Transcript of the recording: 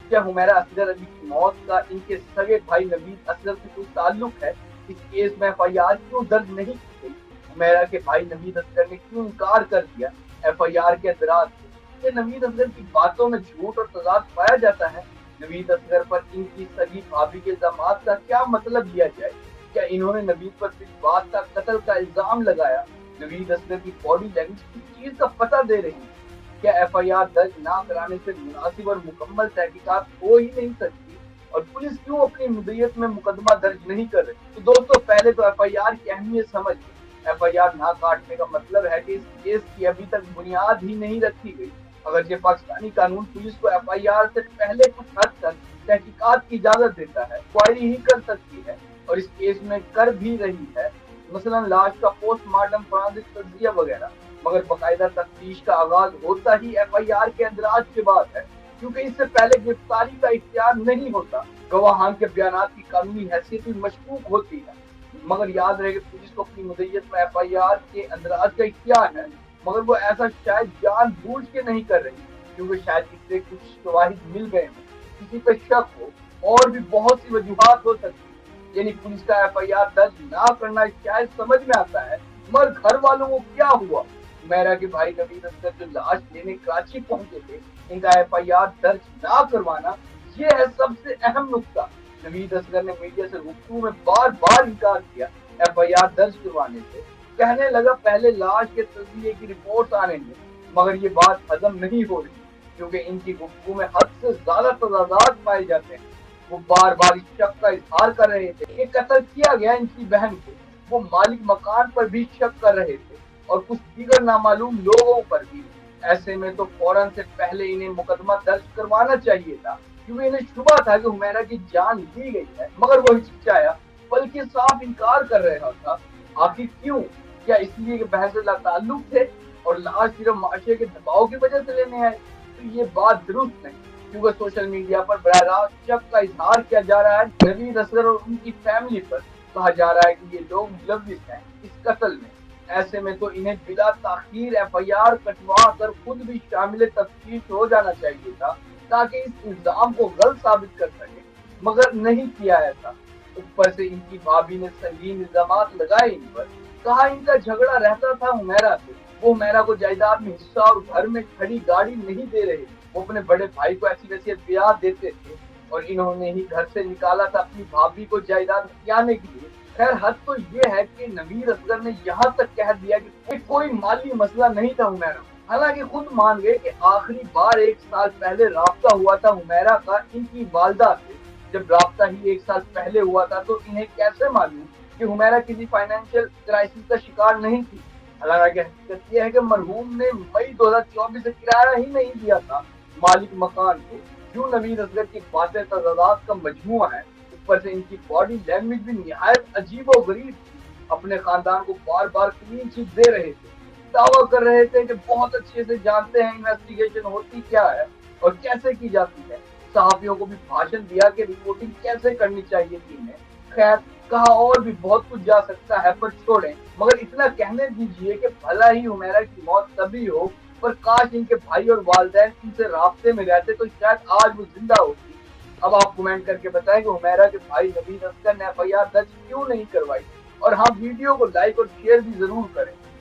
क्या हुमैरा असगर अली की मौत का इनके सगे भाई नवीद असगर से कोई ताल्लुक है? इस केस में एफआईआर क्यों दर्ज नहीं की गई? हुमैरा के भाई नवीद असगर ने क्यों इनकार कर दिया एफआईआर के एतराज से? क्या नवीद असगर की बातों में झूठ और तजाद पाया जाता है? नवीद असगर पर इनकी सगी भाभी के इल्जामात का क्या मतलब लिया जाए? क्या इन्होंने नवीद पर किस बात का कत्ल का इल्जाम लगाया? नवीद असगर की बॉडी लैंग्वेज किस चीज का पता दे रही है? क्या एफआईआर दर्ज ना कराने से मुनासिब और मुकम्मल तहकीकात हो ही नहीं सकती? और पुलिस क्यों अपनी मुद्दत में मुकदमा दर्ज नहीं कर रही? तो दोस्तों, पहले तो एफआईआर की अहमियत समझिए। एफआईआर ना काटने का मतलब है कि इस केस की अभी तक बुनियाद ही नहीं रखी गई। अगर ये पाकिस्तानी कानून पुलिस को एफआईआर से पहले कुछ हद तक तहकीकात की इजाजत देता है, क्वारी ही कर सकती है और इस केस में कर भी रही है, मसलन लाश का पोस्टमार्टम, फोरेंसिक तज्जिया वगैरह। मगर बाकायदा तफ्तीश का आगाज होता ही एफआईआर के अंदराज के बाद है, क्योंकि इससे पहले गिरफ्तारी का इख्तियार नहीं होता। गवाहान के बयानात की कानूनी हैसियत भी मशकूक होती है। मगर याद रहे कि पुलिस को अपनी मुद्दत में एफआईआर के अंदराज का इख्तियार है, मगर वो ऐसा शायद जानबूझ के नहीं कर रही, क्योंकि शायद इससे कुछ शवाहिद मिल गए हों, किसी पे शक हो, और भी बहुत सी वजूहात हो सकती है। यानी पुलिस का एफआईआर दर्ज ना करना शायद समझ में आता है, मगर घर वालों को क्या हुआ? हुमैरा के भाई नवीद असगर जो लाश लेने कराची पहुंचे थे, इनका एफआईआर दर्ज ना करवाना, ये है सबसे अहम नुक्ता। नवीद असगर ने मीडिया से गुफ्तगू में बार बार इनकार किया एफआईआर दर्ज करवाने से। कहने लगा पहले लाश के तस्दीक की रिपोर्ट आने में, मगर ये बात हजम नहीं हो रही, क्योंकि इनकी गुफ्तगू में हद से ज्यादा तजादात पाए जाते हैं। वो बार बार इस शक का इजहार कर रहे थे कि कत्ल किया गया इनकी बहन को। वो मालिक मकान पर भी शक कर रहे थे और कुछ दीगर नामालूम लोगों पर भी। ऐसे में तो फौरन से पहले इन्हें मुकदमा दर्ज करवाना चाहिए था, क्योंकि इन्हें शुबा था कि हुमैरा की जान ली गई है। मगर वो हिचकिचाया, बल्कि साफ इनकार कर रहा था। आखिर क्यों? क्या इसलिए कि बहन से ताल्लुक थे और लाश सिर्फ माशरे के दबाव की वजह से लेने आए? तो ये बात दुरुस्त नहीं, क्योंकि सोशल मीडिया पर बराह रास्त शक का इजहार किया जा रहा है नवीद असगर और उनकी फैमिली पर। कहा जा रहा है कि ये लोग मुलव्विस हैं इस कत्ल में। ऐसे में तो इन्हें बिला ताखीर एफआईआर कटवा कर खुद भी शामिल तफ्तीश हो जाना चाहिए था, ताकि इस इल्जाम को गलत साबित कर सके, मगर नहीं किया ऐसा। ऊपर से इनकी भाभी ने संगीन इल्जामात लगाए इन पर। कहा इनका झगड़ा रहता था हुमैरा से, वो हुमैरा को जायदाद में हिस्सा और घर में खड़ी गाड़ी नहीं दे रहे, वो अपने बड़े भाई को ऐसी वैसी ब्याह देते थे और इन्होंने ही घर से निकाला था अपनी भाभी को जायदाद हथियाने के लिए। खैर, हद तो ये है कि नवीद असगर ने यहाँ तक कह दिया कि कोई माली मसला नहीं था हुमैरा। हालांकि खुद मान गए कि आखिरी बार 1 साल पहले राब्ता हुआ था हुमैरा का इनकी वालदा से। जब राब्ता ही 1 साल पहले हुआ था तो इन्हें कैसे मालूम कि हुमैरा किसी फाइनेंशियल क्राइसिस का शिकार नहीं थी? हालांकि हकीकत यह है कि मरहूम ने मई 2024 से किराया ही नहीं दिया था मालिक मकान को। यूं नवीद असगर की बातें तजादात का मजमुआ है। ऊपर से इनकी बॉडी लैंग्वेज भी निहायत अजीब और गरीब थी। अपने खानदान को बार बार क्लीन चिट दे रहे थे, दावा कर रहे थे कि बहुत अच्छे से जानते हैं इन्वेस्टिगेशन होती क्या है और कैसे की जाती है। सहाफियों को भी भाषण दिया कि रिपोर्टिंग कैसे करनी चाहिए थी इन्हें। खैर, कहा और भी बहुत कुछ जा सकता है, पर छोड़ें। मगर इतना कहने दीजिए कि भला ही हुमैरा की मौत तभी हो, पर काश इनके भाई और वालिदैन इनसे राब्ते में रहते तो शायद आज वो जिंदा होती। अब आप कमेंट करके बताएं कि हुमैरा के भाई नवीद असगर ने एफआईआर दर्ज क्यों नहीं करवाई। और हाँ, वीडियो को लाइक और शेयर भी जरूर करें।